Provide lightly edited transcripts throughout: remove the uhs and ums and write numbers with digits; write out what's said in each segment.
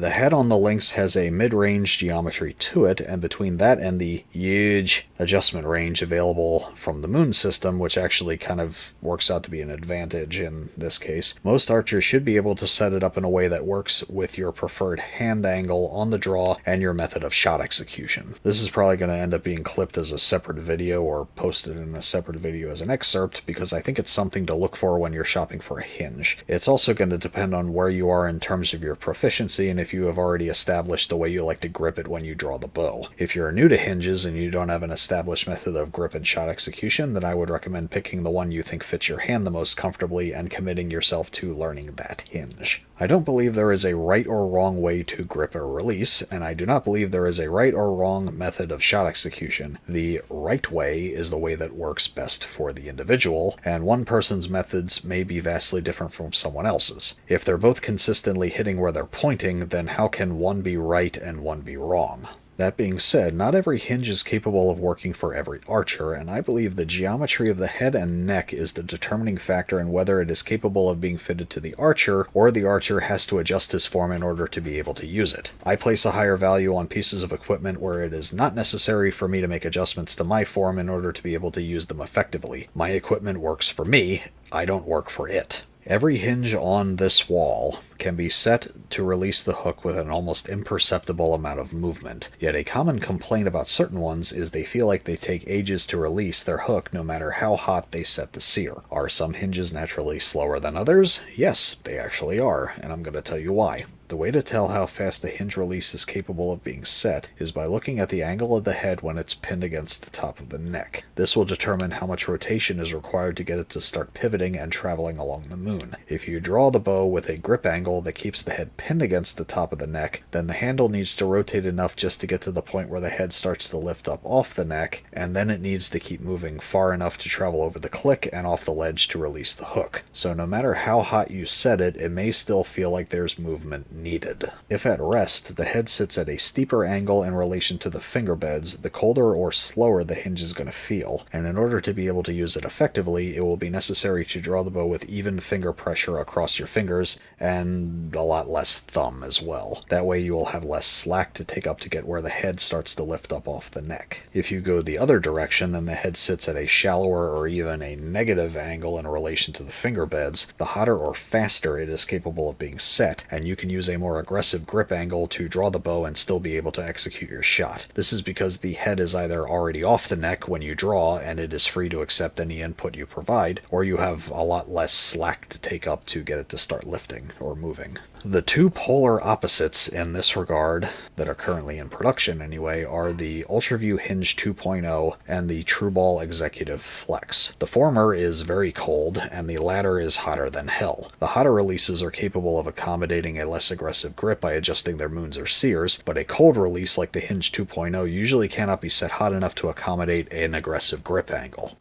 The head on the Lynx has a mid-range geometry to it, and between that and the huge adjustment range available from the Moon system, which actually kind of works out to be an advantage in this case, most archers should be able to set it up in a way that works with your preferred hand angle on the draw and your method of shot execution. This is probably going to end up being clipped as a separate video or posted in a separate video as an excerpt, because I think it's something to look for when you're shopping for a hinge. It's also going to depend on where you are in terms of your proficiency and if you have already established the way you like to grip it when you draw the bow. If you're new to hinges and you don't have an established method of grip and shot execution, then I would recommend picking the one you think fits your hand the most comfortably and committing yourself to learning that hinge. I don't believe there is a right or wrong way to grip or release, and I do not believe there is a right or wrong method of shot execution. The right way is the way that works best for the individual, and one person's methods may be vastly different from someone else's. If they're both consistently hitting where they're pointing, then how can one be right and one be wrong? That being said, not every hinge is capable of working for every archer, and I believe the geometry of the head and neck is the determining factor in whether it is capable of being fitted to the archer, or the archer has to adjust his form in order to be able to use it. I place a higher value on pieces of equipment where it is not necessary for me to make adjustments to my form in order to be able to use them effectively. My equipment works for me, I don't work for it. Every hinge on this wall can be set to release the hook with an almost imperceptible amount of movement, yet a common complaint about certain ones is they feel like they take ages to release their hook no matter how hot they set the sear. Are some hinges naturally slower than others? Yes, they actually are, and I'm going to tell you why. The way to tell how fast a hinge release is capable of being set is by looking at the angle of the head when it's pinned against the top of the neck. This will determine how much rotation is required to get it to start pivoting and traveling along the moon. If you draw the bow with a grip angle that keeps the head pinned against the top of the neck, then the handle needs to rotate enough just to get to the point where the head starts to lift up off the neck, and then it needs to keep moving far enough to travel over the click and off the ledge to release the hook. So no matter how hot you set it, it may still feel like there's movement needed. If at rest, the head sits at a steeper angle in relation to the finger beds, the colder or slower the hinge is going to feel, and in order to be able to use it effectively, it will be necessary to draw the bow with even finger pressure across your fingers, and a lot less thumb as well. That way you will have less slack to take up to get where the head starts to lift up off the neck. If you go the other direction and the head sits at a shallower or even a negative angle in relation to the finger beds, the hotter or faster it is capable of being set, and you can use a more aggressive grip angle to draw the bow and still be able to execute your shot. This is because the head is either already off the neck when you draw and it is free to accept any input you provide, or you have a lot less slack to take up to get it to start lifting or moving. The two polar opposites in this regard, that are currently in production anyway, are the UltraView Hinge 2.0 and the TrueBall Executive Flex. The former is very cold, and the latter is hotter than hell. The hotter releases are capable of accommodating a less aggressive grip by adjusting their moons or sears, but a cold release like the Hinge 2.0 usually cannot be set hot enough to accommodate an aggressive grip angle.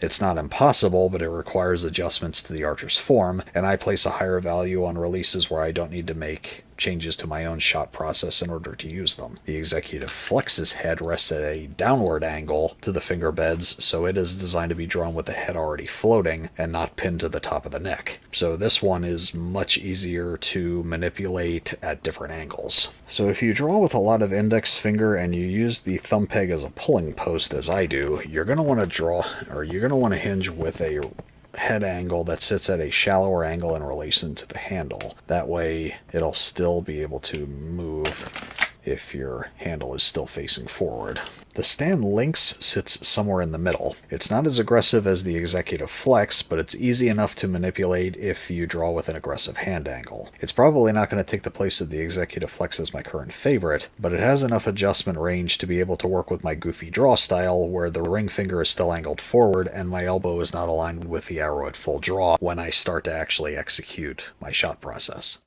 It's not impossible, but it requires adjustments to the archer's form, and I place a higher value on releases where I don't need to make changes to my own shot process in order to use them. The Executive Flex's head rests at a downward angle to the finger beds, so it is designed to be drawn with the head already floating and not pinned to the top of the neck. So this one is much easier to manipulate at different angles. So if you draw with a lot of index finger and you use the thumb peg as a pulling post, as I do, you're going to want to hinge with a head angle that sits at a shallower angle in relation to the handle. That way it'll still be able to move if your handle is still facing forward. The Stan LynX sits somewhere in the middle. It's not as aggressive as the Executive Flex, but it's easy enough to manipulate if you draw with an aggressive hand angle. It's probably not going to take the place of the Executive Flex as my current favorite, but it has enough adjustment range to be able to work with my goofy draw style where the ring finger is still angled forward and my elbow is not aligned with the arrow at full draw when I start to actually execute my shot process.